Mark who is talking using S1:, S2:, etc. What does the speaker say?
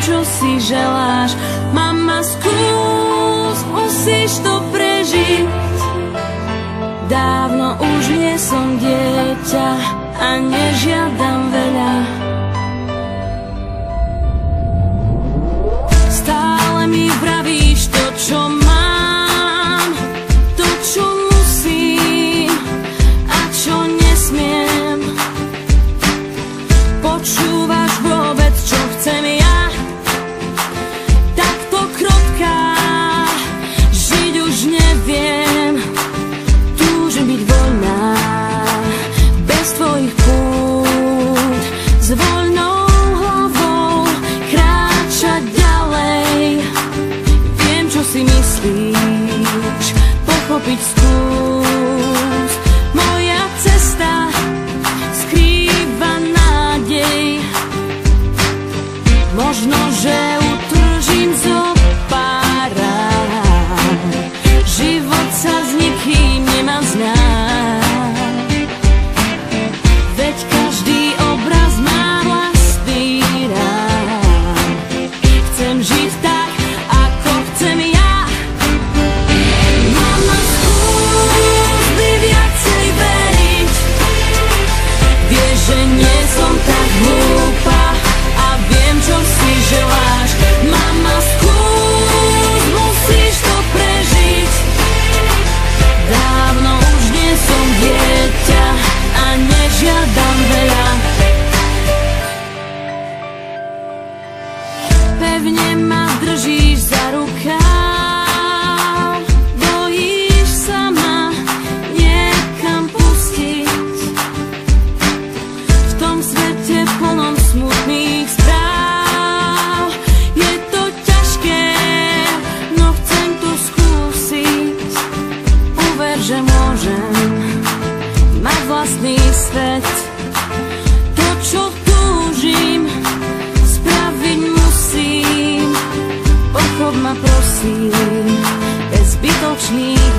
S1: čo si želáš. Mama, skús, musíš to prežiť. Dávno už nie som dieťa a nežiadam veľa. Stále mi vravíš to, čo mám, to, čo musím a čo nesmiem. Počúvaš vôbec, čo chcem ja? Takto krotká, žiť už neviem. Túžim byť voľná, bez tvojich pút, s voľnou hlavou kráčať ďalej. Viem, čo si myslíš, pochopiť skús. Moja cesta skrýva nádej. Možno, že utržím zo pár rán. Život sa s nikým nemá znáť. Veď každý obraz má vlastný rád. Chcem žiť tak, ako chcem ja. Mama, skús mi viacej veriť. Vieš, že nie som tak hlúpa a viem, čo si želáš. Mama, skús, musíš to prežiť. Dávno už nie som dieťa a nežiadam veľa. Pevne ma držíš za rukáv, bojíš sa ma niekam pustiť. V tom svete plnom smutných správ je to ťažké, no chcem to skúsiť. Uver, že môžem mať vlastný svet. To, čo túžim, spraviť musím. Pochop ma prosím, bez zbytočných